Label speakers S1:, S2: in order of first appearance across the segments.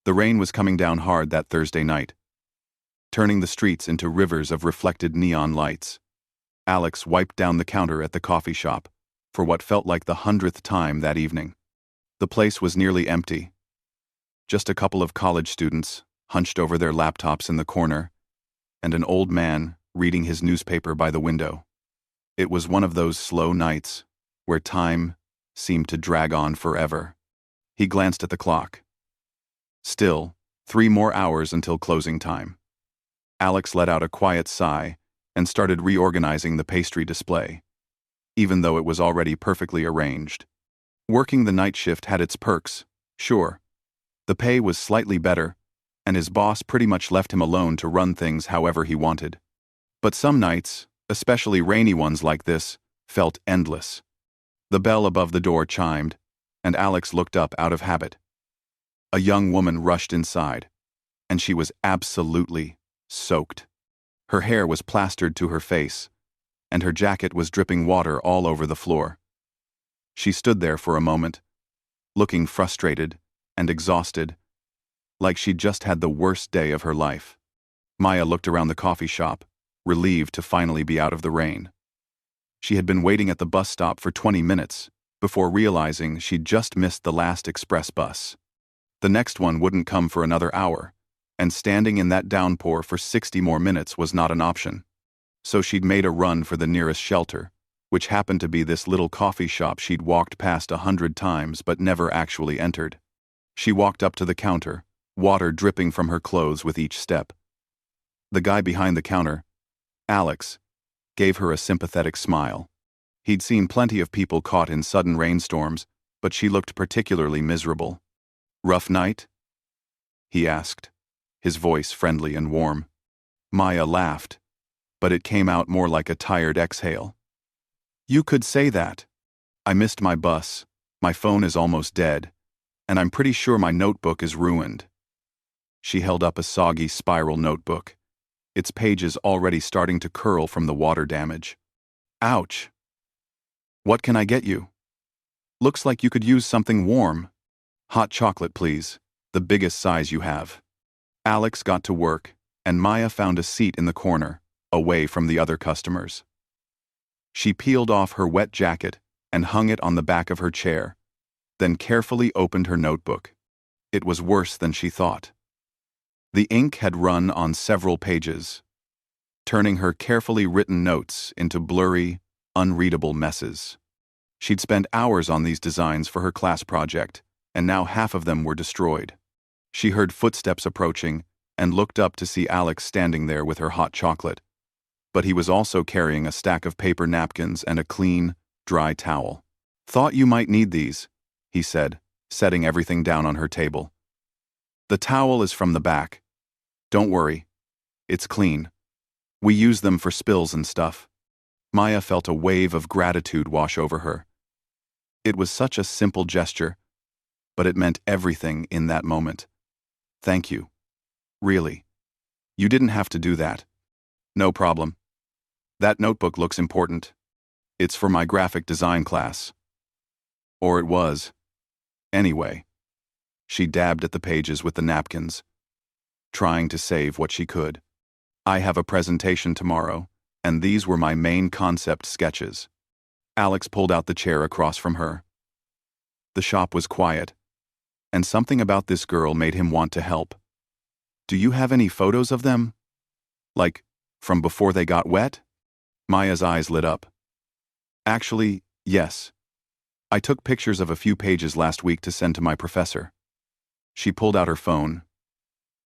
S1: The rain was coming down hard that Thursday night, turning the streets into rivers of reflected neon lights. Alex wiped down the counter at the coffee shop for what felt like the 100th time that evening. The place was nearly empty. Just a couple of college students, hunched over their laptops in the corner, and an old man reading his newspaper by the window. It was one of those slow nights where time seemed to drag on forever. He glanced at the clock. Still, 3 more hours until closing time. Alex let out a quiet sigh and started reorganizing the pastry display, even though it was already perfectly arranged. Working the night shift had its perks, sure. The pay was slightly better, and his boss pretty much left him alone to run things however he wanted. But some nights, especially rainy ones like this, felt endless. The bell above the door chimed, and Alex looked up out of habit. A young woman rushed inside, and she was absolutely soaked. Her hair was plastered to her face, and her jacket was dripping water all over the floor. She stood there for a moment, looking frustrated and exhausted, like she'd just had the worst day of her life. Maya looked around the coffee shop, relieved to finally be out of the rain. She had been waiting at the bus stop for 20 minutes before realizing she'd just missed the last express bus. The next one wouldn't come for another hour, and standing in that downpour for 60 more minutes was not an option. So she'd made a run for the nearest shelter, which happened to be this little coffee shop she'd walked past 100 times but never actually entered. She walked up to the counter, water dripping from her clothes with each step. The guy behind the counter, Alex, gave her a sympathetic smile. He'd seen plenty of people caught in sudden rainstorms, but she looked particularly miserable. "Rough night?" he asked, his voice friendly and warm. Maya laughed, but it came out more like a tired exhale. "You could say that. I missed my bus, my phone is almost dead, and I'm pretty sure my notebook is ruined." She held up a soggy spiral notebook, its pages already starting to curl from the water damage. "Ouch. What can I get you? Looks like you could use something warm. Hot chocolate, please, the biggest size you have." Alex got to work, and Maya found a seat in the corner, away from the other customers. She peeled off her wet jacket and hung it on the back of her chair, then carefully opened her notebook. It was worse than she thought. The ink had run on several pages, turning her carefully written notes into blurry, unreadable messes. She'd spent hours on these designs for her class project, and now half of them were destroyed. She heard footsteps approaching and looked up to see Alex standing there with her hot chocolate. But he was also carrying a stack of paper napkins and a clean, dry towel. "Thought you might need these," he said, setting everything down on her table. "The towel is from the back. Don't worry. It's clean. We use them for spills and stuff." Maya felt a wave of gratitude wash over her. It was such a simple gesture, but it meant everything in that moment. "Thank you. Really. You didn't have to do that." "No problem. That notebook looks important. It's for my graphic design class." Or it was. Anyway. She dabbed at the pages with the napkins, trying to save what she could. "I have a presentation tomorrow, and these were my main concept sketches." Alex pulled out the chair across from her. The shop was quiet, and something about this girl made him want to help. "Do you have any photos of them? Like, from before they got wet?" Maya's eyes lit up. "Actually, yes. I took pictures of a few pages last week to send to my professor." She pulled out her phone,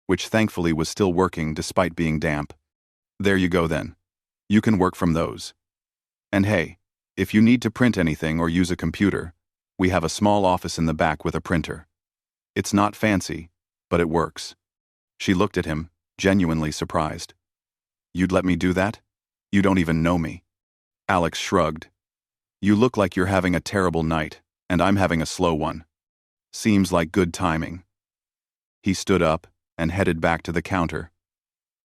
S1: which thankfully was still working despite being damp. "There you go then. You can work from those. And hey, if you need to print anything or use a computer, we have a small office in the back with a printer. It's not fancy, but it works." She looked at him, genuinely surprised. "You'd let me do that? You don't even know me." Alex shrugged. "You look like you're having a terrible night, and I'm having a slow one. Seems like good timing." He stood up and headed back to the counter,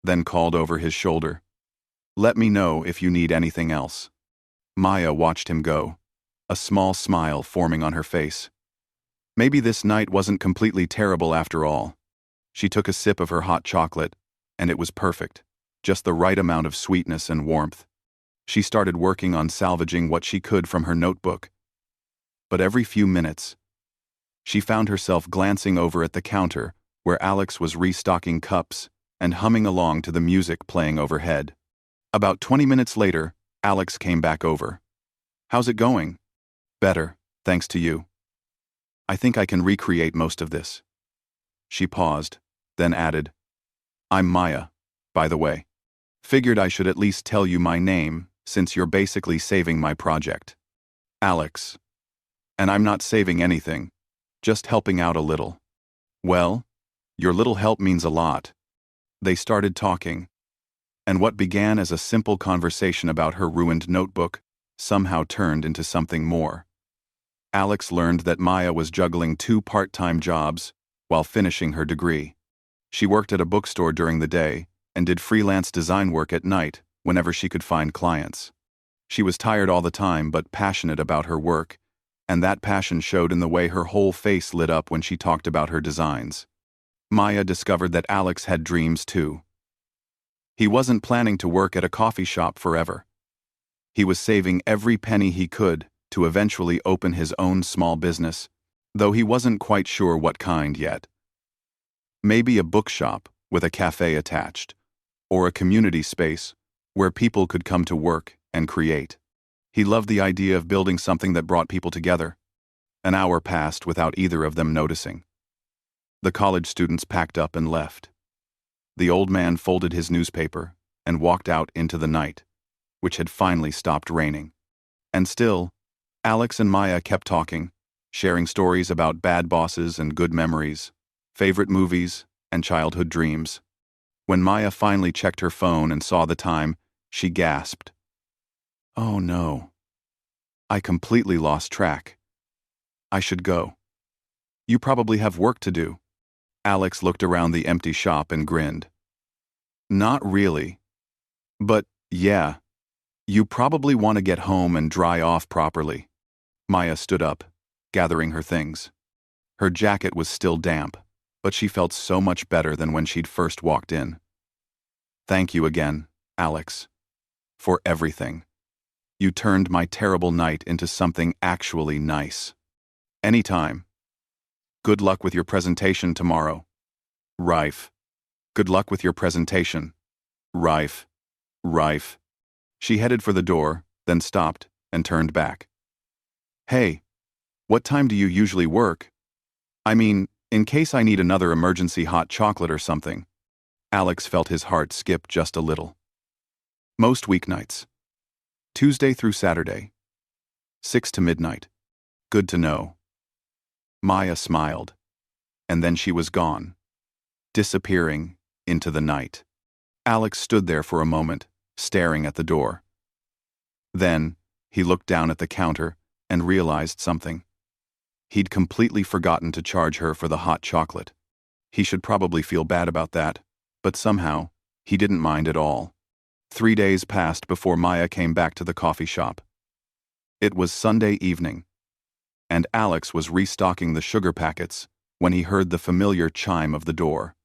S1: then called over his shoulder, "Let me know if you need anything else." Maya watched him go, a small smile forming on her face. Maybe this night wasn't completely terrible after all. She took a sip of her hot chocolate, and it was perfect, just the right amount of sweetness and warmth. She started working on salvaging what she could from her notebook. But every few minutes, she found herself glancing over at the counter where Alex was restocking cups and humming along to the music playing overhead. About 20 minutes later, Alex came back over. "How's it going?" "Better, thanks to you. I think I can recreate most of this." She paused, then added, "I'm Maya, by the way. Figured I should at least tell you my name, since you're basically saving my project." "Alex. And I'm not saving anything, just helping out a little." "Well, your little help means a lot." They started talking, and what began as a simple conversation about her ruined notebook somehow turned into something more. Alex learned that Maya was juggling 2 part-time jobs while finishing her degree. She worked at a bookstore during the day and did freelance design work at night whenever she could find clients. She was tired all the time but passionate about her work, and that passion showed in the way her whole face lit up when she talked about her designs. Maya discovered that Alex had dreams too. He wasn't planning to work at a coffee shop forever. He was saving every penny he could to eventually open his own small business, though he wasn't quite sure what kind yet. Maybe a bookshop with a cafe attached, or a community space where people could come to work and create. He loved the idea of building something that brought people together. An hour passed without either of them noticing. The college students packed up and left. The old man folded his newspaper and walked out into the night, which had finally stopped raining. And still, Alex and Maya kept talking, sharing stories about bad bosses and good memories, favorite movies, and childhood dreams. When Maya finally checked her phone and saw the time, she gasped. "Oh no. I completely lost track. I should go. You probably have work to do." Alex looked around the empty shop and grinned. "Not really. But, yeah, you probably want to get home and dry off properly." Maya stood up, gathering her things. Her jacket was still damp, but she felt so much better than when she'd first walked in. "Thank you again, Alex. For everything. You turned my terrible night into something actually nice." "Anytime. Good luck with your presentation tomorrow." "Rife. Good luck with your presentation." "Rife. Rife." She headed for the door, then stopped and turned back. "Hey, what time do you usually work? I mean, in case I need another emergency hot chocolate or something." Alex felt his heart skip just a little. "Most weeknights. Tuesday through Saturday. 6 to midnight. Good to know." Maya smiled, and then she was gone, disappearing into the night. Alex stood there for a moment, staring at the door. Then, he looked down at the counter and realized something. He'd completely forgotten to charge her for the hot chocolate. He should probably feel bad about that, but somehow, he didn't mind at all. 3 days passed before Maya came back to the coffee shop. It was Sunday evening, and Alex was restocking the sugar packets when he heard the familiar chime of the door.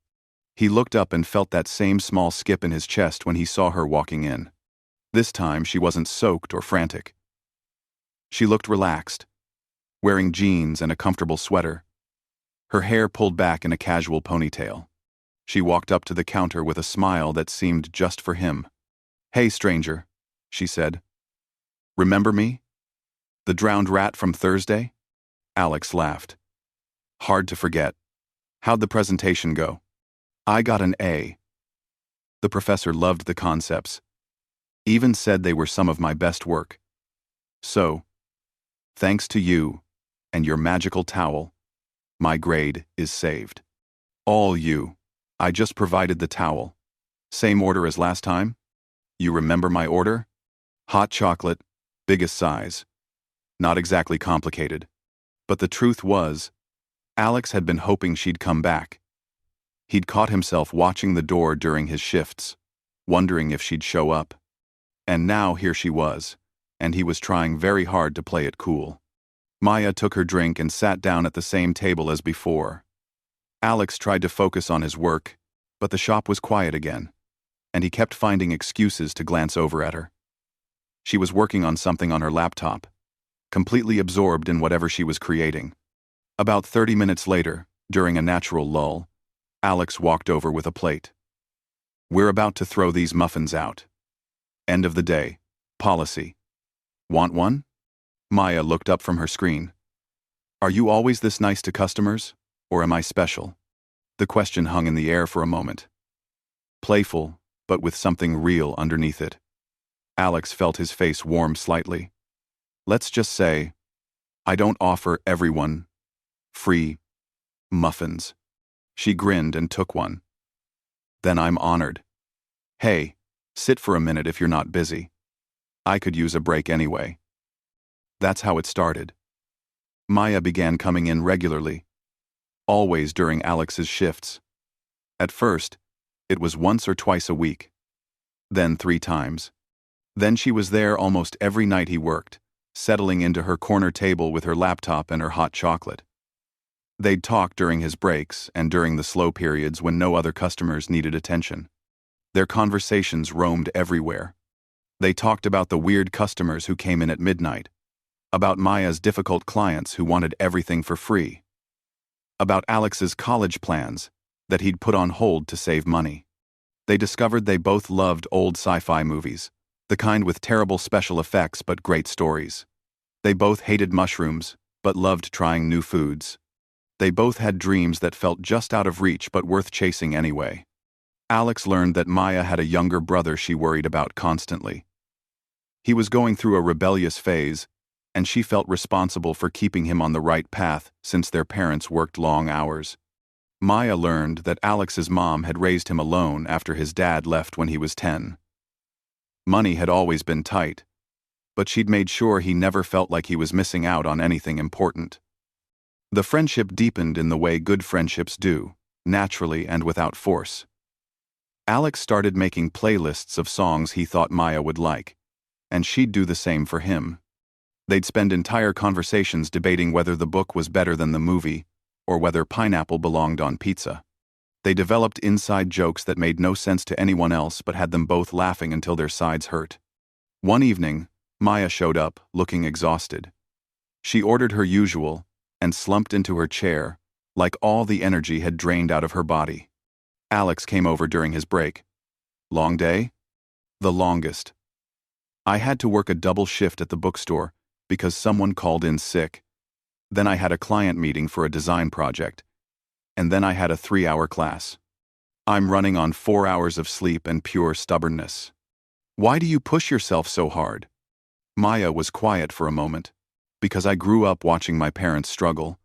S1: He looked up and felt that same small skip in his chest when he saw her walking in. This time she wasn't soaked or frantic. She looked relaxed, wearing jeans and a comfortable sweater, her hair pulled back in a casual ponytail. She walked up to the counter with a smile that seemed just for him. "Hey, stranger," she said. "Remember me? The drowned rat from Thursday?" Alex laughed. "Hard to forget. How'd the presentation go?" "I got an A. The professor loved the concepts. Even said they were some of my best work. So, thanks to you and your magical towel, my grade is saved." "All you. I just provided the towel. Same order as last time? You remember my order? Hot chocolate, biggest size. Not exactly complicated." But the truth was, Alex had been hoping she'd come back. He'd caught himself watching the door during his shifts, wondering if she'd show up. And now here she was, and he was trying very hard to play it cool. Maya took her drink and sat down at the same table as before. Alex tried to focus on his work, but the shop was quiet again, and he kept finding excuses to glance over at her. She was working on something on her laptop, completely absorbed in whatever she was creating. About 30 minutes later, during a natural lull, Alex walked over with a plate. "We're about to throw these muffins out. End of the day. Policy. Want one?" Maya looked up from her screen. "Are you always this nice to customers, or am I special?" The question hung in the air for a moment. Playful, but with something real underneath it. Alex felt his face warm slightly. "Let's just say, I don't offer everyone free muffins." She grinned and took one. "Then I'm honored. Hey, sit for a minute if you're not busy. I could use a break anyway." That's how it started. Maya began coming in regularly, always during Alex's shifts. At first, it was once or twice a week. Then 3 times. Then she was there almost every night he worked, settling into her corner table with her laptop and her hot chocolate. They'd talk during his breaks and during the slow periods when no other customers needed attention. Their conversations roamed everywhere. They talked about the weird customers who came in at midnight, about Maya's difficult clients who wanted everything for free, about Alex's college plans that he'd put on hold to save money. They discovered they both loved old sci-fi movies, the kind with terrible special effects but great stories. They both hated mushrooms, but loved trying new foods. They both had dreams that felt just out of reach but worth chasing anyway. Alex learned that Maya had a younger brother she worried about constantly. He was going through a rebellious phase, and she felt responsible for keeping him on the right path since their parents worked long hours. Maya learned that Alex's mom had raised him alone after his dad left when he was 10. Money had always been tight, but she'd made sure he never felt like he was missing out on anything important. The friendship deepened in the way good friendships do, naturally and without force. Alex started making playlists of songs he thought Maya would like, and she'd do the same for him. They'd spend entire conversations debating whether the book was better than the movie, or whether pineapple belonged on pizza. They developed inside jokes that made no sense to anyone else but had them both laughing until their sides hurt. One evening, Maya showed up, looking exhausted. She ordered her usual, and slumped into her chair, like all the energy had drained out of her body. Alex came over during his break. "Long day?" "The longest. I had to work a double shift at the bookstore because someone called in sick. Then I had a client meeting for a design project. And then I had a 3-hour class. I'm running on 4 hours of sleep and pure stubbornness." "Why do you push yourself so hard?" Maya was quiet for a moment. "Because I grew up watching my parents struggle.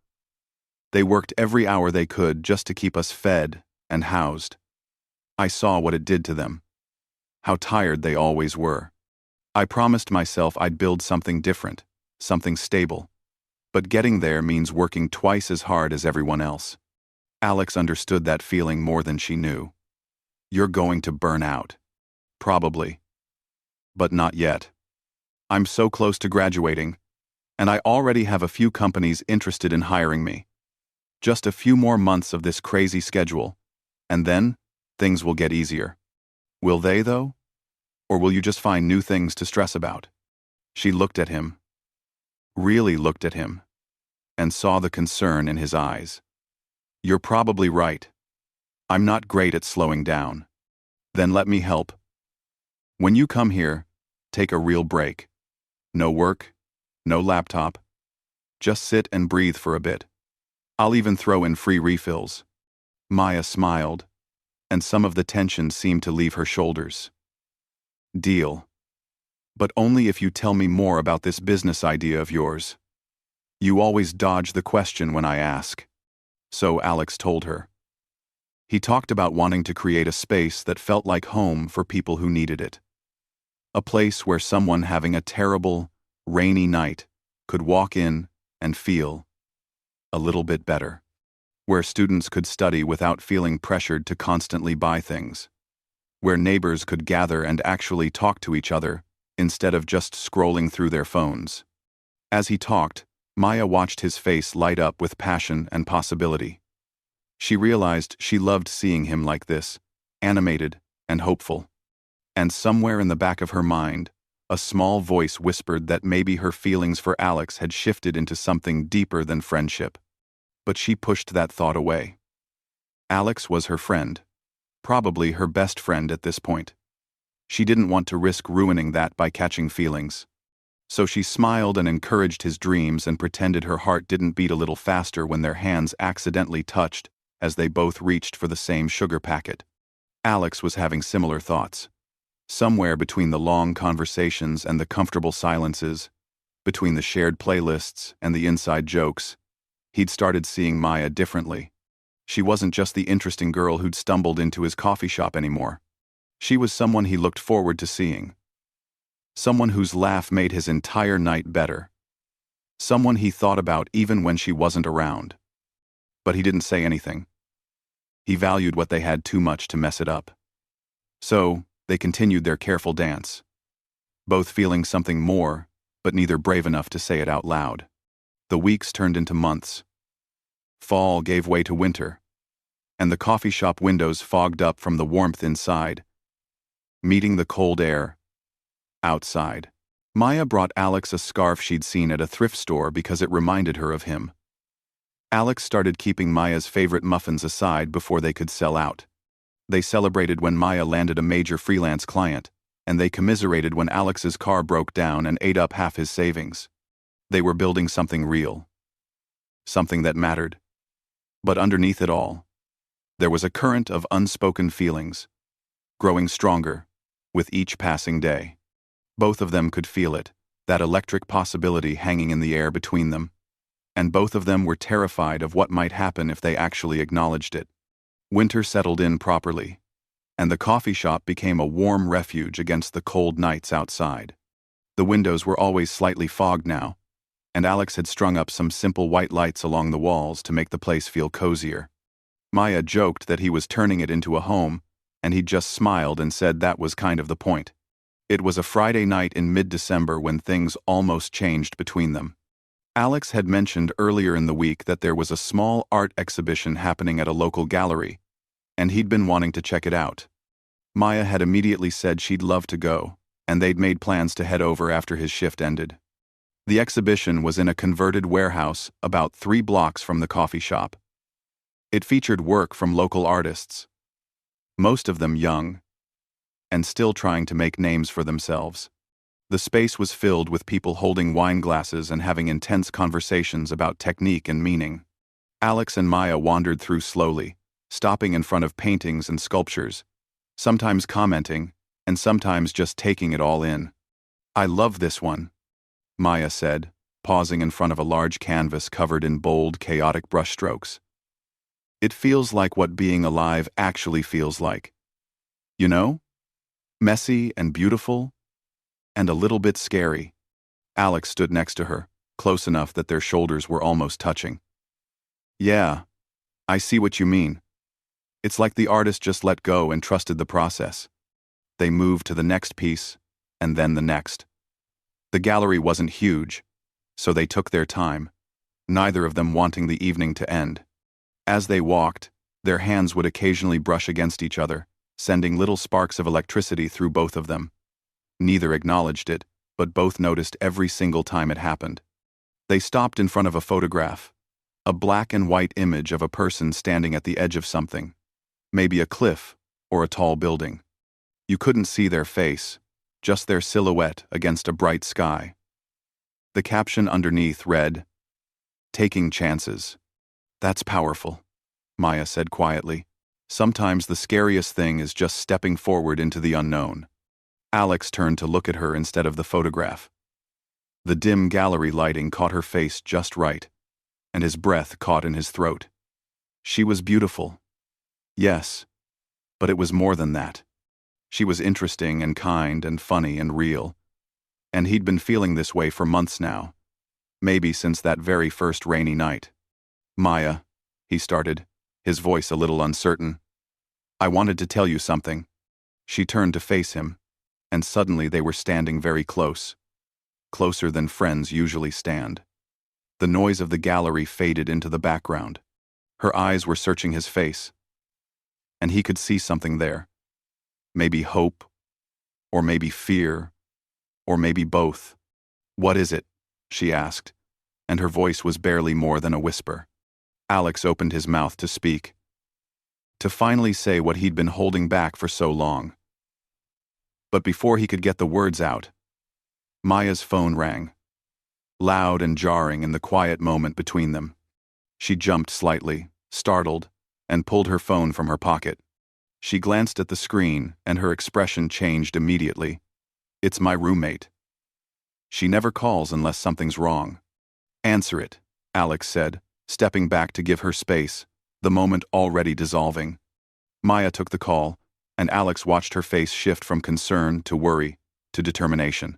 S1: They worked every hour they could just to keep us fed and housed. I saw what it did to them. How tired they always were. I promised myself I'd build something different, something stable. But getting there means working twice as hard as everyone else." Alex understood that feeling more than she knew. "You're going to burn out." "Probably. But not yet. I'm so close to graduating, and I already have a few companies interested in hiring me. Just a few more months of this crazy schedule, and then things will get easier." "Will they, though? Or will you just find new things to stress about?" She looked at him, really looked at him, and saw the concern in his eyes. "You're probably right. I'm not great at slowing down. Then let me help. When you come here, take a real break. No work, no laptop. Just sit and breathe for a bit. I'll even throw in free refills." Maya smiled, and some of the tension seemed to leave her shoulders. "Deal. But only if you tell me more about this business idea of yours. You always dodge the question when I ask." So Alex told her. He talked about wanting to create a space that felt like home for people who needed it. A place where someone having a terrible, rainy night could walk in and feel a little bit better. Where students could study without feeling pressured to constantly buy things. Where neighbors could gather and actually talk to each other instead of just scrolling through their phones. As he talked, Maya watched his face light up with passion and possibility. She realized she loved seeing him like this, animated and hopeful. And somewhere in the back of her mind, a small voice whispered that maybe her feelings for Alex had shifted into something deeper than friendship. But she pushed that thought away. Alex was her friend, probably her best friend at this point. She didn't want to risk ruining that by catching feelings. So she smiled and encouraged his dreams and pretended her heart didn't beat a little faster when their hands accidentally touched as they both reached for the same sugar packet. Alex was having similar thoughts. Somewhere between the long conversations and the comfortable silences, between the shared playlists and the inside jokes, he'd started seeing Maya differently. She wasn't just the interesting girl who'd stumbled into his coffee shop anymore. She was someone he looked forward to seeing. Someone whose laugh made his entire night better. Someone he thought about even when she wasn't around. But he didn't say anything. He valued what they had too much to mess it up. So, they continued their careful dance, both feeling something more, but neither brave enough to say it out loud. The weeks turned into months. Fall gave way to winter, and the coffee shop windows fogged up from the warmth inside, meeting the cold air outside. Maya brought Alex a scarf she'd seen at a thrift store because it reminded her of him. Alex started keeping Maya's favorite muffins aside before they could sell out. They celebrated when Maya landed a major freelance client, and they commiserated when Alex's car broke down and ate up half his savings. They were building something real. Something that mattered. But underneath it all, there was a current of unspoken feelings, growing stronger with each passing day. Both of them could feel it, that electric possibility hanging in the air between them. And both of them were terrified of what might happen if they actually acknowledged it. Winter settled in properly, and the coffee shop became a warm refuge against the cold nights outside. The windows were always slightly fogged now, and Alex had strung up some simple white lights along the walls to make the place feel cozier. Maya joked that he was turning it into a home, and he just smiled and said that was kind of the point. It was a Friday night in mid-December when things almost changed between them. Alex had mentioned earlier in the week that there was a small art exhibition happening at a local gallery, and he'd been wanting to check it out. Maya had immediately said she'd love to go, and they'd made plans to head over after his shift ended. The exhibition was in a converted warehouse about 3 blocks from the coffee shop. It featured work from local artists, most of them young, and still trying to make names for themselves. The space was filled with people holding wine glasses and having intense conversations about technique and meaning. Alex and Maya wandered through slowly, stopping in front of paintings and sculptures, sometimes commenting, and sometimes just taking it all in. "I love this one," Maya said, pausing in front of a large canvas covered in bold, chaotic brushstrokes. "It feels like what being alive actually feels like. You know? Messy and beautiful, and a little bit scary." Alex stood next to her, close enough that their shoulders were almost touching. "Yeah, I see what you mean. It's like the artist just let go and trusted the process." They moved to the next piece, and then the next. The gallery wasn't huge, so they took their time, neither of them wanting the evening to end. As they walked, their hands would occasionally brush against each other, sending little sparks of electricity through both of them. Neither acknowledged it, but both noticed every single time it happened. They stopped in front of a photograph, a black and white image of a person standing at the edge of something, maybe a cliff or a tall building. You couldn't see their face, just their silhouette against a bright sky. The caption underneath read, "Taking chances." "That's powerful," Maya said quietly. "Sometimes the scariest thing is just stepping forward into the unknown." Alex turned to look at her instead of the photograph. The dim gallery lighting caught her face just right, and his breath caught in his throat. She was beautiful. Yes, but it was more than that. She was interesting and kind and funny and real, and he'd been feeling this way for months now, maybe since that very first rainy night. "Maya," he started, his voice a little uncertain. "I wanted to tell you something." She turned to face him, and suddenly they were standing very close. Closer than friends usually stand. The noise of the gallery faded into the background. Her eyes were searching his face, and he could see something there. Maybe hope, or maybe fear, or maybe both. "What is it?" she asked, and her voice was barely more than a whisper. Alex opened his mouth to speak, to finally say what he'd been holding back for so long. But before he could get the words out, Maya's phone rang, loud and jarring in the quiet moment between them. She jumped slightly, startled, and pulled her phone from her pocket. She glanced at the screen, and her expression changed immediately. "It's my roommate. She never calls unless something's wrong." "Answer it," Alex said, stepping back to give her space, the moment already dissolving. Maya took the call, and Alex watched her face shift from concern to worry to determination.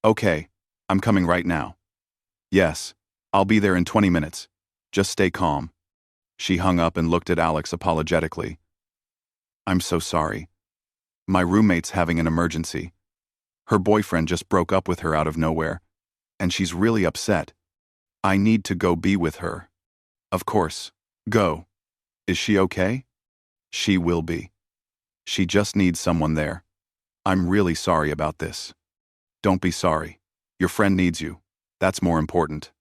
S1: "Okay, I'm coming right now." "Yes, I'll be there in 20 minutes. Just stay calm." She hung up and looked at Alex apologetically. "I'm so sorry. My roommate's having an emergency. Her boyfriend just broke up with her out of nowhere, and she's really upset. I need to go be with her." "Of course. Go. Is she okay?" "She will be. She just needs someone there. I'm really sorry about this." "Don't be sorry. Your friend needs you. That's more important."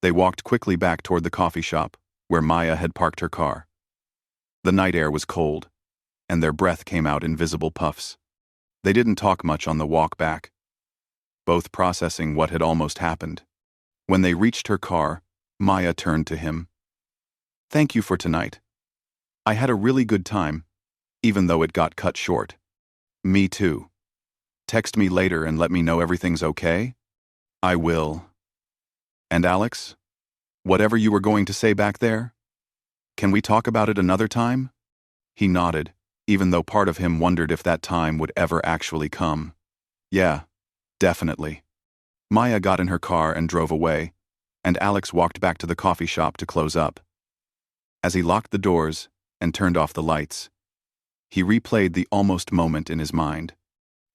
S1: They walked quickly back toward the coffee shop, where Maya had parked her car. The night air was cold, and their breath came out in visible puffs. They didn't talk much on the walk back, both processing what had almost happened. When they reached her car, Maya turned to him. "Thank you for tonight. I had a really good time, even though it got cut short." "Me too. Text me later and let me know everything's okay?" "I will." "And Alex? Whatever you were going to say back there? Can we talk about it another time?" He nodded, even though part of him wondered if that time would ever actually come. "Yeah, definitely." Maya got in her car and drove away, and Alex walked back to the coffee shop to close up. As he locked the doors and turned off the lights, he replayed the almost moment in his mind.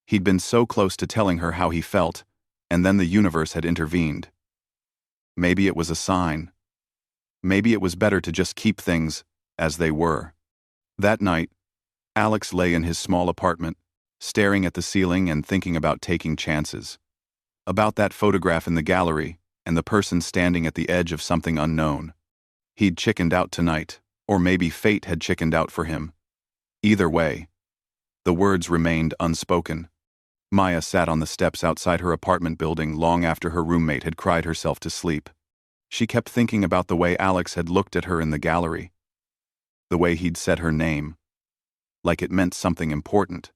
S1: He'd been so close to telling her how he felt, and then the universe had intervened. Maybe it was a sign. Maybe it was better to just keep things as they were. That night, Alex lay in his small apartment, staring at the ceiling and thinking about taking chances. About that photograph in the gallery and the person standing at the edge of something unknown. He'd chickened out tonight, or maybe fate had chickened out for him. Either way, the words remained unspoken. Maya sat on the steps outside her apartment building long after her roommate had cried herself to sleep. She kept thinking about the way Alex had looked at her in the gallery. The way he'd said her name, like it meant something important.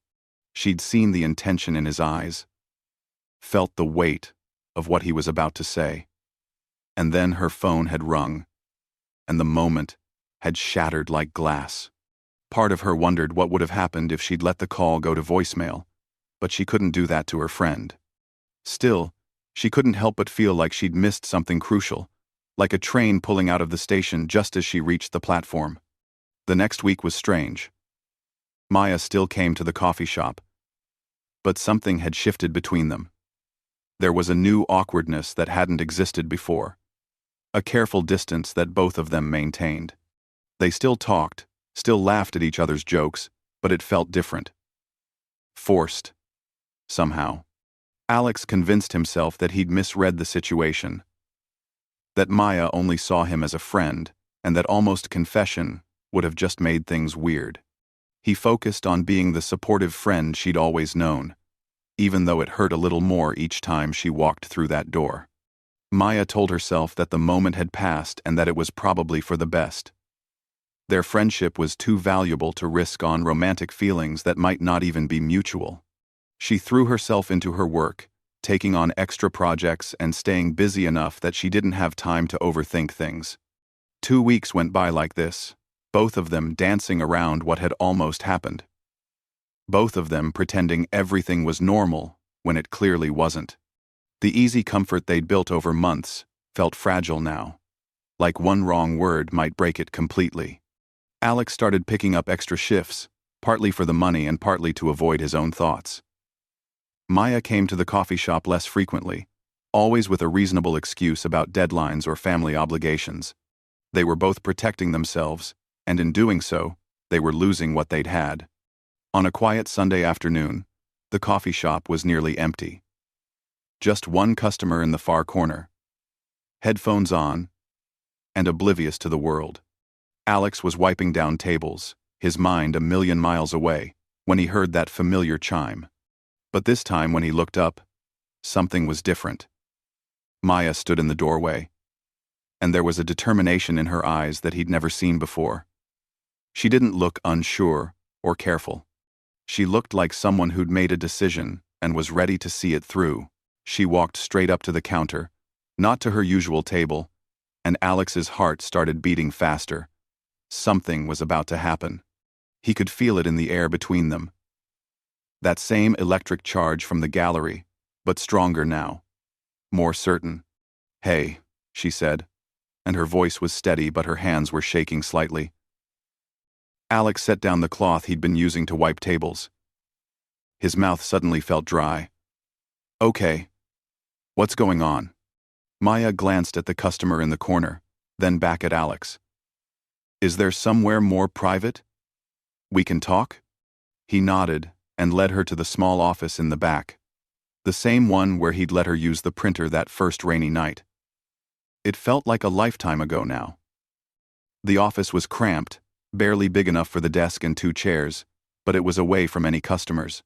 S1: She'd seen the intention in his eyes, felt the weight of what he was about to say. And then her phone had rung, and the moment had shattered like glass. Part of her wondered what would have happened if she'd let the call go to voicemail, but she couldn't do that to her friend. Still, she couldn't help but feel like she'd missed something crucial, like a train pulling out of the station just as she reached the platform. The next week was strange. Maya still came to the coffee shop, but something had shifted between them. There was a new awkwardness that hadn't existed before, a careful distance that both of them maintained. They still talked, still laughed at each other's jokes, but it felt different. Forced. Somehow. Alex convinced himself that he'd misread the situation, that Maya only saw him as a friend, and that almost confession would have just made things weird. He focused on being the supportive friend she'd always known, even though it hurt a little more each time she walked through that door. Maya told herself that the moment had passed and that it was probably for the best. Their friendship was too valuable to risk on romantic feelings that might not even be mutual. She threw herself into her work, taking on extra projects and staying busy enough that she didn't have time to overthink things. 2 weeks went by like this, both of them dancing around what had almost happened. Both of them pretending everything was normal when it clearly wasn't. The easy comfort they'd built over months felt fragile now, like one wrong word might break it completely. Alex started picking up extra shifts, partly for the money and partly to avoid his own thoughts. Maya came to the coffee shop less frequently, always with a reasonable excuse about deadlines or family obligations. They were both protecting themselves, and in doing so, they were losing what they'd had. On a quiet Sunday afternoon, the coffee shop was nearly empty. Just one customer in the far corner, headphones on, and oblivious to the world. Alex was wiping down tables, his mind a million miles away, when he heard that familiar chime. But this time when he looked up, something was different. Maya stood in the doorway, and there was a determination in her eyes that he'd never seen before. She didn't look unsure or careful. She looked like someone who'd made a decision and was ready to see it through. She walked straight up to the counter, not to her usual table, and Alex's heart started beating faster. Something was about to happen. He could feel it in the air between them. That same electric charge from the gallery, but stronger now. More certain. "Hey," she said, and her voice was steady but her hands were shaking slightly. Alex set down the cloth he'd been using to wipe tables. His mouth suddenly felt dry. "Okay. What's going on?" Maya glanced at the customer in the corner, then back at Alex. "Is there somewhere more private? We can talk?" He nodded and led her to the small office in the back, the same one where he'd let her use the printer that first rainy night. It felt like a lifetime ago now. The office was cramped, barely big enough for the desk and 2 chairs, but it was away from any customers.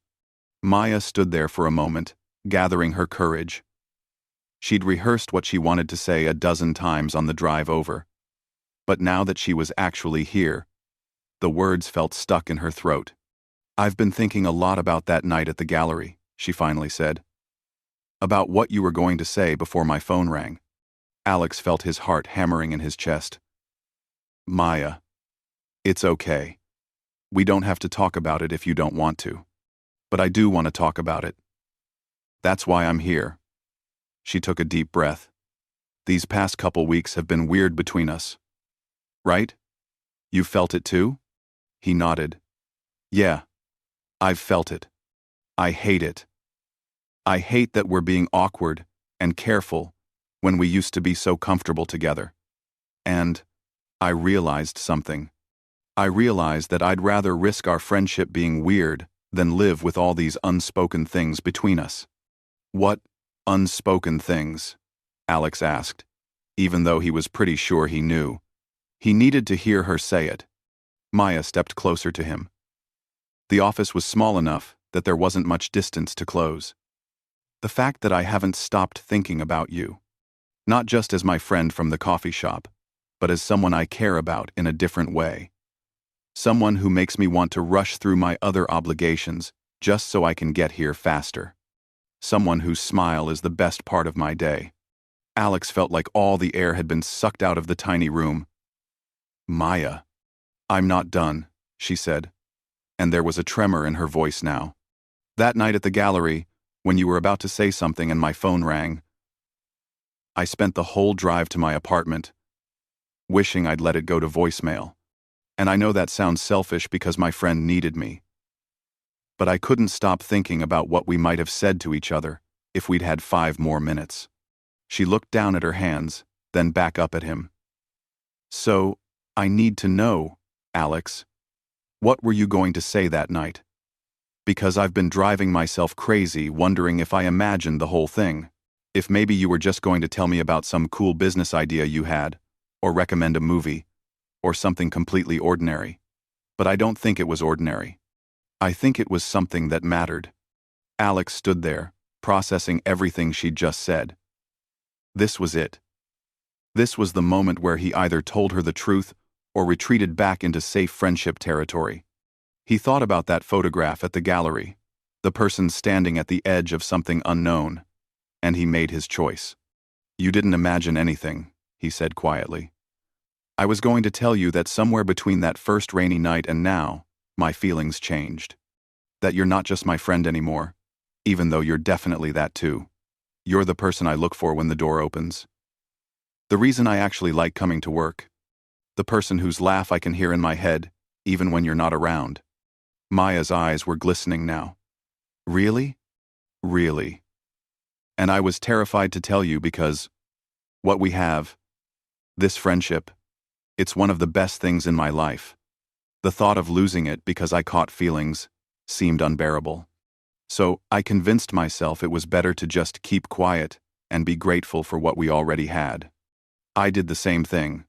S1: Maya stood there for a moment, gathering her courage. She'd rehearsed what she wanted to say a dozen times on the drive over. But now that she was actually here, the words felt stuck in her throat. "I've been thinking a lot about that night at the gallery," she finally said. "About what you were going to say before my phone rang." Alex felt his heart hammering in his chest. "Maya, it's okay. We don't have to talk about it if you don't want to. But I do want to talk about it. That's why I'm here." She took a deep breath. "These past couple weeks have been weird between us. Right? You felt it too?" He nodded. "Yeah, I've felt it. I hate it. I hate that we're being awkward and careful when we used to be so comfortable together. And I realized something. I realized that I'd rather risk our friendship being weird than live with all these unspoken things between us." "What unspoken things?" Alex asked, even though he was pretty sure he knew. He needed to hear her say it. Maya stepped closer to him. The office was small enough that there wasn't much distance to close. "The fact that I haven't stopped thinking about you. Not just as my friend from the coffee shop, but as someone I care about in a different way. Someone who makes me want to rush through my other obligations just so I can get here faster. Someone whose smile is the best part of my day." Alex felt like all the air had been sucked out of the tiny room. "Maya, I'm not done," she said, and there was a tremor in her voice now. "That night at the gallery, when you were about to say something and my phone rang, I spent the whole drive to my apartment, wishing I'd let it go to voicemail. And I know that sounds selfish because my friend needed me. But I couldn't stop thinking about what we might have said to each other if we'd had 5 more minutes." She looked down at her hands, then back up at him. "So, I need to know, Alex. What were you going to say that night? Because I've been driving myself crazy wondering if I imagined the whole thing. If maybe you were just going to tell me about some cool business idea you had, or recommend a movie, or something completely ordinary. But I don't think it was ordinary. I think it was something that mattered." Alex stood there, processing everything she'd just said. This was it. This was the moment where he either told her the truth or retreated back into safe friendship territory. He thought about that photograph at the gallery, the person standing at the edge of something unknown, and he made his choice. "You didn't imagine anything," he said quietly. "I was going to tell you that somewhere between that first rainy night and now, my feelings changed. That you're not just my friend anymore, even though you're definitely that too. You're the person I look for when the door opens. The reason I actually like coming to work. The person whose laugh I can hear in my head, even when you're not around." Maya's eyes were glistening now. "Really? Really? And I was terrified to tell you because what we have, this friendship, It's one of the best things in my life. The thought of losing it because I caught feelings seemed unbearable. So I convinced myself it was better to just keep quiet and be grateful for what we already had. I did the same thing,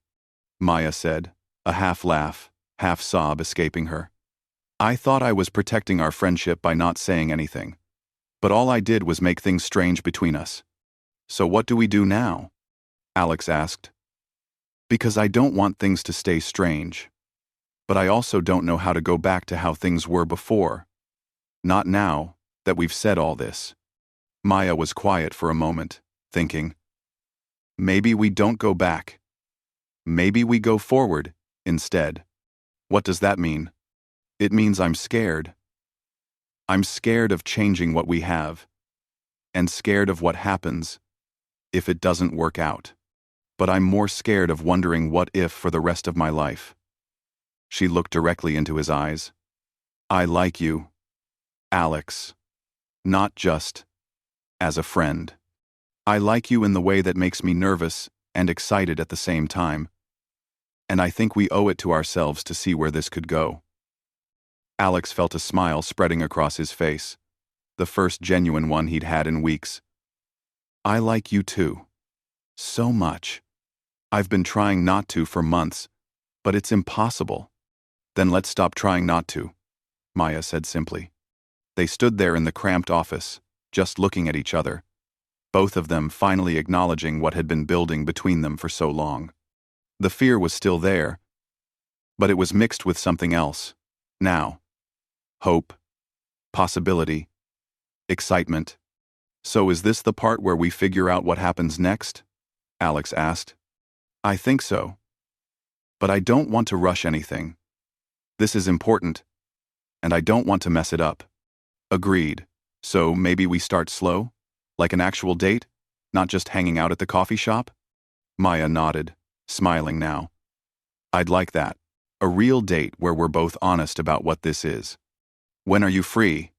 S1: Maya said, a half laugh, half sob escaping her. I thought I was protecting our friendship by not saying anything, but all I did was make things strange between us. So what do we do now? Alex asked. Because I don't want things to stay strange. But I also don't know how to go back to how things were before. Not now that we've said all this. Maya was quiet for a moment, thinking. Maybe we don't go back. Maybe we go forward, instead. What does that mean? It means I'm scared. I'm scared of changing what we have, and scared of what happens if it doesn't work out. But I'm more scared of wondering what if for the rest of my life. She looked directly into his eyes. I like you, Alex. Not just as a friend. I like you in the way that makes me nervous and excited at the same time. And I think we owe it to ourselves to see where this could go. Alex felt a smile spreading across his face, the first genuine one he'd had in weeks. I like you too. So much. I've been trying not to for months, but it's impossible. Then let's stop trying not to, Maya said simply. They stood there in the cramped office, just looking at each other, both of them finally acknowledging what had been building between them for so long. The fear was still there, but it was mixed with something else, now. Hope, possibility, excitement. So is this the part where we figure out what happens next? Alex asked. I think so. But I don't want to rush anything. This is important, and I don't want to mess it up. Agreed. So maybe we start slow? Like an actual date? Not just hanging out at the coffee shop? Maya nodded, smiling now. I'd like that. A real date where we're both honest about what this is. When are you free?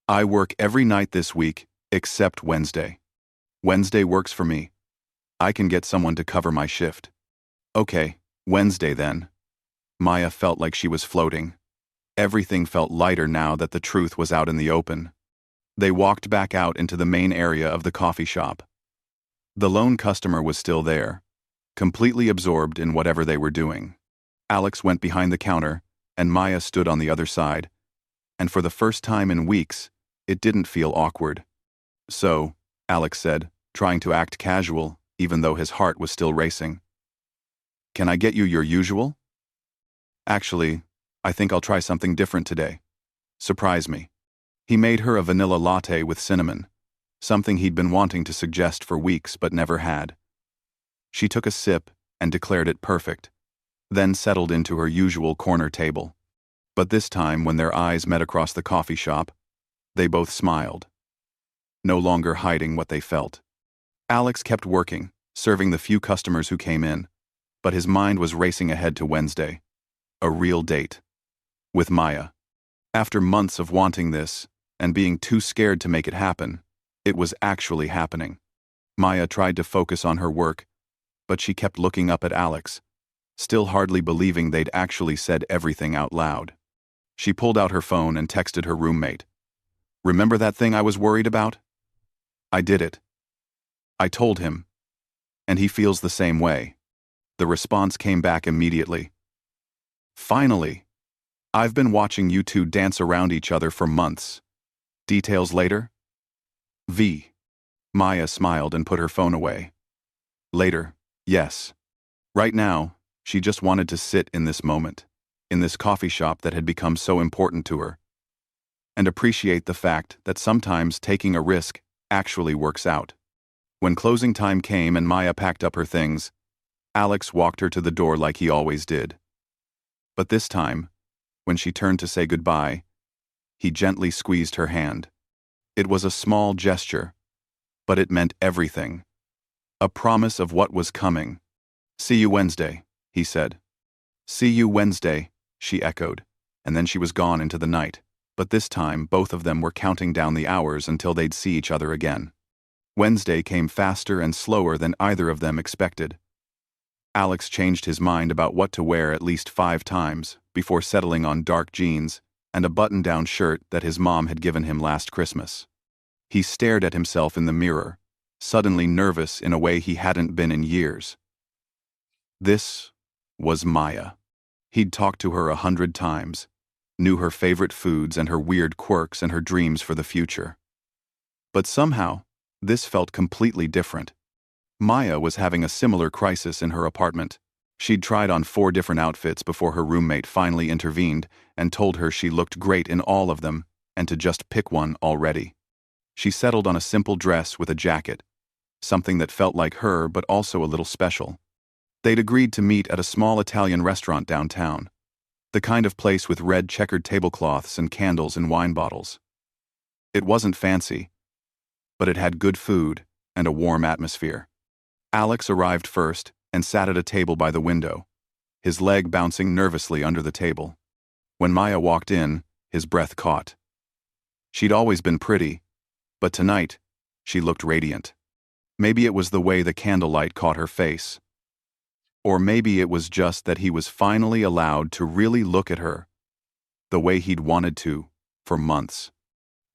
S1: I work every night this week, except Wednesday. Wednesday works for me. I can get someone to cover my shift. Okay, Wednesday then. Maya felt like she was floating. Everything felt lighter now that the truth was out in the open. They walked back out into the main area of the coffee shop. The lone customer was still there, completely absorbed in whatever they were doing. Alex went behind the counter, and Maya stood on the other side. And for the first time in weeks, it didn't feel awkward. So, Alex said, trying to act casual, even though his heart was still racing. Can I get you your usual? Actually, I think I'll try something different today. Surprise me. He made her a vanilla latte with cinnamon, something he'd been wanting to suggest for weeks but never had. She took a sip and declared it perfect, then settled into her usual corner table. But this time, when their eyes met across the coffee shop, they both smiled, no longer hiding what they felt. Alex kept working, serving the few customers who came in, but his mind was racing ahead to Wednesday. A real date. With Maya. After months of wanting this, and being too scared to make it happen, it was actually happening. Maya tried to focus on her work, but she kept looking up at Alex, still hardly believing they'd actually said everything out loud. She pulled out her phone and texted her roommate. Remember that thing I was worried about? I did it. I told him. And he feels the same way. The response came back immediately. Finally. I've been watching you two dance around each other for months. Details later? V. Maya smiled and put her phone away. Later, yes. Right now, she just wanted to sit in this moment, in this coffee shop that had become so important to her, and appreciate the fact that sometimes taking a risk actually works out. When closing time came and Maya packed up her things, Alex walked her to the door like he always did. But this time, when she turned to say goodbye, he gently squeezed her hand. It was a small gesture, but it meant everything. A promise of what was coming. See you Wednesday, he said. See you Wednesday, she echoed, and then she was gone into the night. But this time, both of them were counting down the hours until they'd see each other again. Wednesday came faster and slower than either of them expected. Alex changed his mind about what to wear at least 5 times before settling on dark jeans and a button-down shirt that his mom had given him last Christmas. He stared at himself in the mirror, suddenly nervous in a way he hadn't been in years. This was Maya. He'd talked to her 100 times, knew her favorite foods and her weird quirks and her dreams for the future. But somehow, this felt completely different. Maya was having a similar crisis in her apartment. She'd tried on 4 different outfits before her roommate finally intervened and told her she looked great in all of them and to just pick one already. She settled on a simple dress with a jacket, something that felt like her but also a little special. They'd agreed to meet at a small Italian restaurant downtown, the kind of place with red checkered tablecloths and candles and wine bottles. It wasn't fancy, but it had good food and a warm atmosphere. Alex arrived first and sat at a table by the window, his leg bouncing nervously under the table. When Maya walked in, his breath caught. She'd always been pretty, but tonight, she looked radiant. Maybe it was the way the candlelight caught her face. Or maybe it was just that he was finally allowed to really look at her, the way he'd wanted to, for months.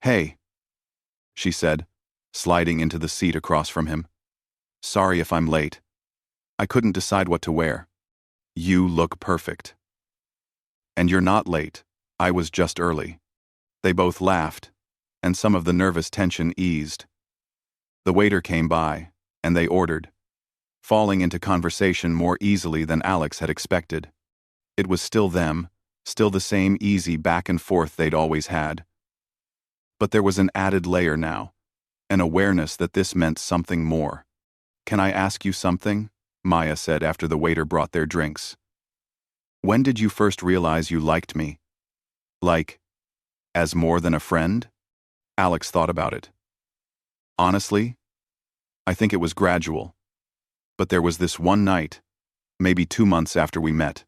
S1: "Hey," she said, sliding into the seat across from him. "Sorry if I'm late. I couldn't decide what to wear. You look perfect." "And you're not late. I was just early." They both laughed, and some of the nervous tension eased. The waiter came by, and they ordered, falling into conversation more easily than Alex had expected. It was still them, still the same easy back and forth they'd always had. But there was an added layer now, an awareness that this meant something more. "Can I ask you something?" Maya said after the waiter brought their drinks. "When did you first realize you liked me? Like, as more than a friend?" Alex thought about it. "Honestly, I think it was gradual. But there was this one night, maybe 2 months after we met.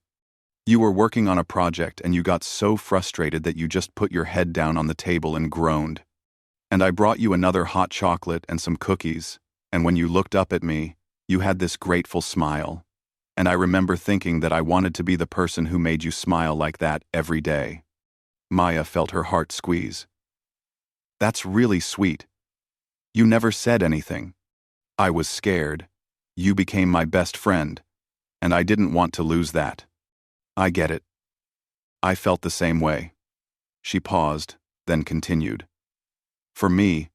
S1: You were working on a project and you got so frustrated that you just put your head down on the table and groaned. And I brought you another hot chocolate and some cookies, and when you looked up at me, you had this grateful smile. And I remember thinking that I wanted to be the person who made you smile like that every day." Maya felt her heart squeeze. "That's really sweet. You never said anything. I was scared. You became my best friend, and I didn't want to lose that." "I get it. I felt the same way." She paused, then continued. "For me,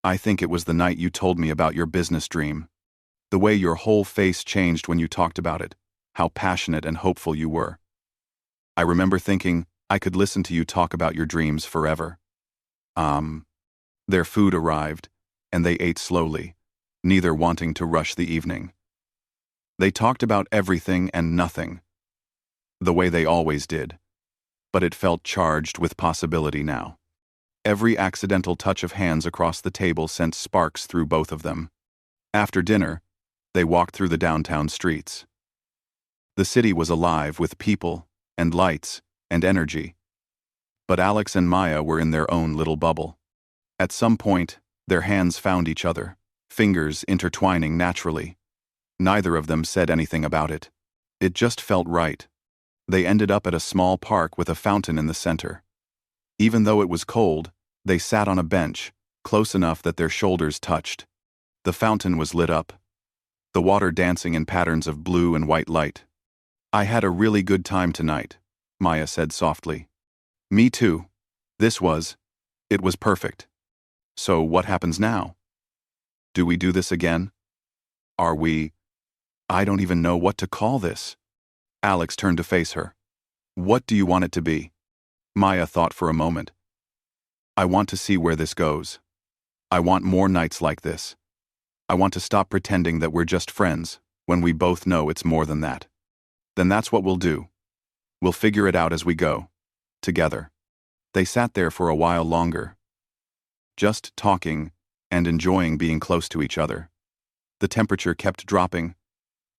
S1: I think it was the night you told me about your business dream. The way your whole face changed when you talked about it, how passionate and hopeful you were. I remember thinking I could listen to you talk about your dreams forever." Their food arrived, and they ate slowly, neither wanting to rush the evening. They talked about everything and nothing, the way they always did, but it felt charged with possibility now. Every accidental touch of hands across the table sent sparks through both of them. After dinner, they walked through the downtown streets. The city was alive with people and lights and energy, but Alex and Maya were in their own little bubble. At some point, their hands found each other, fingers intertwining naturally. Neither of them said anything about it. It just felt right. They ended up at a small park with a fountain in the center. Even though it was cold, they sat on a bench, close enough that their shoulders touched. The fountain was lit up, the water dancing in patterns of blue and white light. "I had a really good time tonight," Maya said softly. "Me too. It was perfect. So what happens now? Do we do this again? I don't even know what to call this." Alex turned to face her. "What do you want it to be?" Maya thought for a moment. "I want to see where this goes. I want more nights like this. I want to stop pretending that we're just friends when we both know it's more than that. Then that's what we'll do. We'll figure it out as we go. Together." They sat there for a while longer, just talking and enjoying being close to each other. The temperature kept dropping,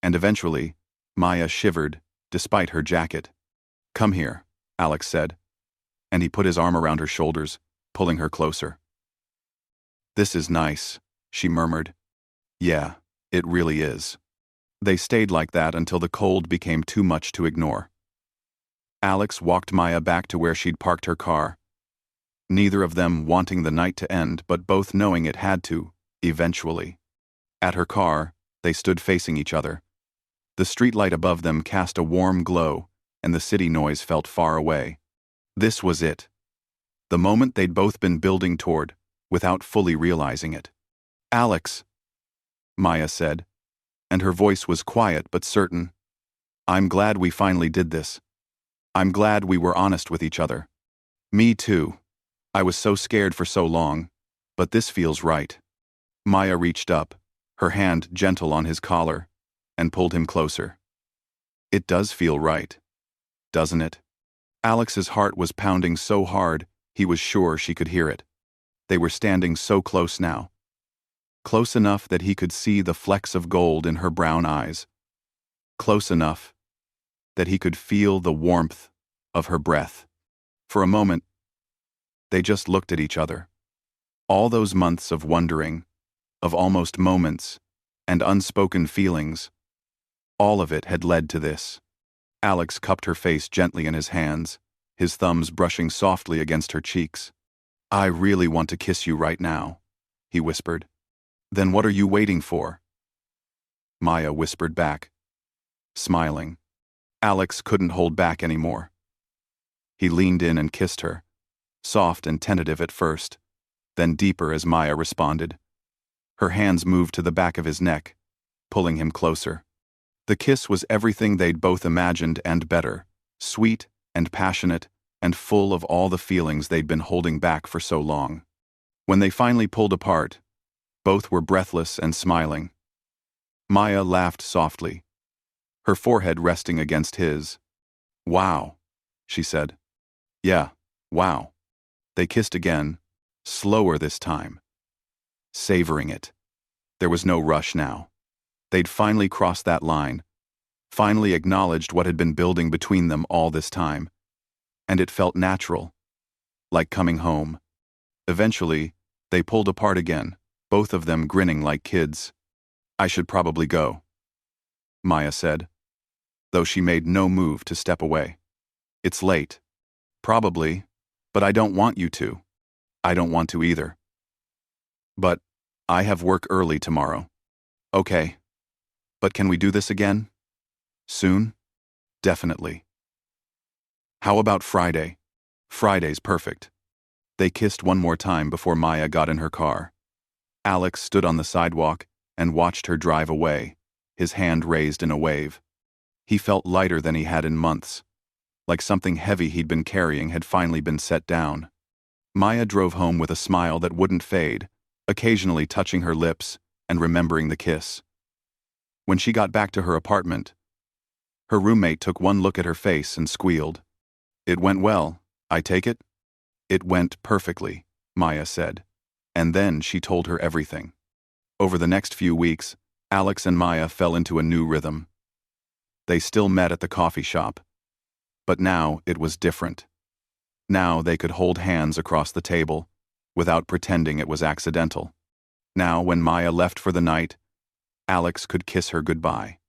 S1: and eventually, Maya shivered, despite her jacket. "Come here," Alex said, and he put his arm around her shoulders, pulling her closer. "This is nice," she murmured. "Yeah, it really is." They stayed like that until the cold became too much to ignore. Alex walked Maya back to where she'd parked her car, neither of them wanting the night to end but both knowing it had to, eventually. At her car, they stood facing each other. The streetlight above them cast a warm glow, and the city noise felt far away. This was it. The moment they'd both been building toward, without fully realizing it. "Alex," Maya said, and her voice was quiet but certain. "I'm glad we finally did this. I'm glad we were honest with each other." "Me too. I was so scared for so long, but this feels right." Maya reached up, her hand gentle on his collar, and pulled him closer. "It does feel right, doesn't it?" Alex's heart was pounding so hard, he was sure she could hear it. They were standing so close now. Close enough that he could see the flecks of gold in her brown eyes. Close enough that he could feel the warmth of her breath. For a moment, they just looked at each other. All those months of wondering, of almost moments, and unspoken feelings, all of it had led to this. Alex cupped her face gently in his hands, his thumbs brushing softly against her cheeks. "I really want to kiss you right now," he whispered. "Then what are you waiting for?" Maya whispered back, smiling. Alex couldn't hold back anymore. He leaned in and kissed her, soft and tentative at first, then deeper as Maya responded. Her hands moved to the back of his neck, pulling him closer. The kiss was everything they'd both imagined and better, sweet and passionate and full of all the feelings they'd been holding back for so long. When they finally pulled apart, both were breathless and smiling. Maya laughed softly, her forehead resting against his. "Wow," she said. "Yeah, wow." They kissed again, slower this time, savoring it. There was no rush now. They'd finally crossed that line, finally acknowledged what had been building between them all this time, and it felt natural, like coming home. Eventually, they pulled apart again, both of them grinning like kids. "I should probably go," Maya said, though she made no move to step away. "It's late." "Probably, but I don't want you to." "I don't want to either." "But I have work early tomorrow." "Okay. But can we do this again? Soon?" "Definitely." "How about Friday?" "Friday's perfect." They kissed one more time before Maya got in her car. Alex stood on the sidewalk and watched her drive away, his hand raised in a wave. He felt lighter than he had in months, like something heavy he'd been carrying had finally been set down. Maya drove home with a smile that wouldn't fade, occasionally touching her lips and remembering the kiss. When she got back to her apartment, her roommate took one look at her face and squealed. "It went well, I take it?" "It went perfectly," Maya said, and then she told her everything. Over the next few weeks, Alex and Maya fell into a new rhythm. They still met at the coffee shop, but now it was different. Now they could hold hands across the table, without pretending it was accidental. Now, when Maya left for the night, Alex could kiss her goodbye.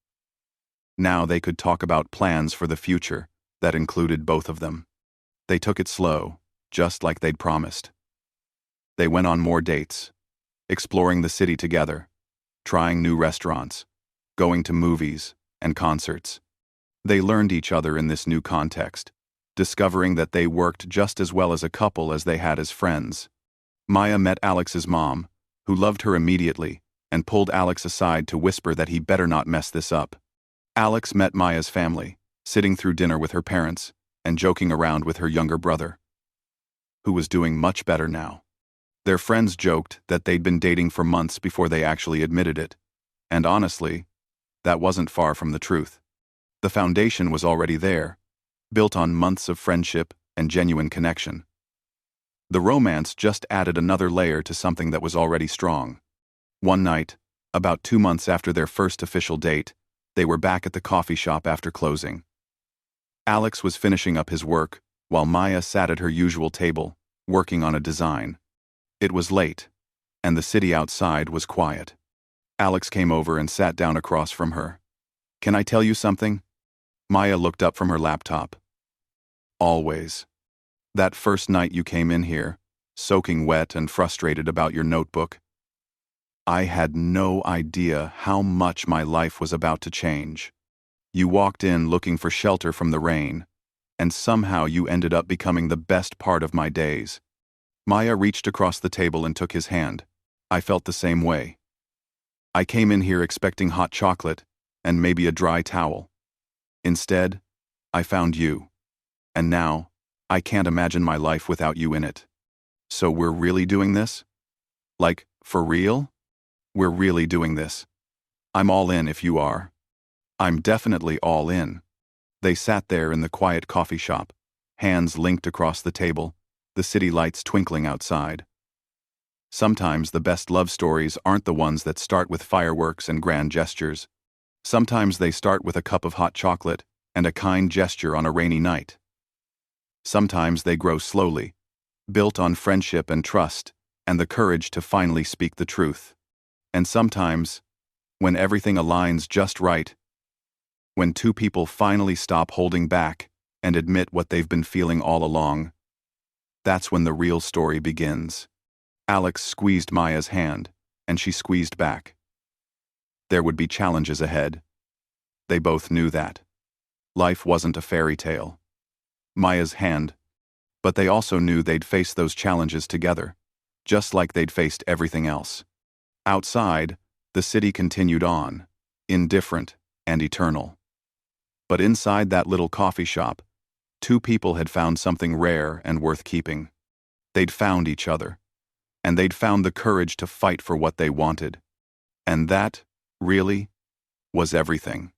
S1: Now they could talk about plans for the future that included both of them. They took it slow, just like they'd promised. They went on more dates, exploring the city together, trying new restaurants, going to movies and concerts. They learned each other in this new context, discovering that they worked just as well as a couple as they had as friends. Maya met Alex's mom, who loved her immediately, and pulled Alex aside to whisper that he better not mess this up. Alex met Maya's family, sitting through dinner with her parents and joking around with her younger brother, who was doing much better now. Their friends joked that they'd been dating for months before they actually admitted it, and honestly, that wasn't far from the truth. The foundation was already there, built on months of friendship and genuine connection. The romance just added another layer to something that was already strong. One night, about 2 months after their first official date, they were back at the coffee shop after closing. Alex was finishing up his work, while Maya sat at her usual table, working on a design. It was late, and the city outside was quiet. Alex came over and sat down across from her, Can I tell you something? Maya looked up from her laptop. Always. That first night you came in here, soaking wet and frustrated about your notebook, I had no idea how much my life was about to change. You walked in looking for shelter from the rain, and somehow you ended up becoming the best part of my days. Maya reached across the table and took his hand. I felt the same way. I came in here expecting hot chocolate and maybe a dry towel. Instead, I found you. And now, I can't imagine my life without you in it. So we're really doing this? Like, for real? We're really doing this. I'm all in if you are. I'm definitely all in. They sat there in the quiet coffee shop, hands linked across the table, the city lights twinkling outside. Sometimes the best love stories aren't the ones that start with fireworks and grand gestures. Sometimes they start with a cup of hot chocolate and a kind gesture on a rainy night. Sometimes they grow slowly, built on friendship and trust and the courage to finally speak the truth. And sometimes, when everything aligns just right, when two people finally stop holding back and admit what they've been feeling all along, that's when the real story begins. Alex squeezed Maya's hand, and she squeezed back. There would be challenges ahead. They both knew that. Life wasn't a fairy tale. Maya's hand, but they also knew they'd face those challenges together, just like they'd faced everything else. Outside, the city continued on, indifferent and eternal. But inside that little coffee shop, two people had found something rare and worth keeping. They'd found each other, and they'd found the courage to fight for what they wanted. And that, really, was everything.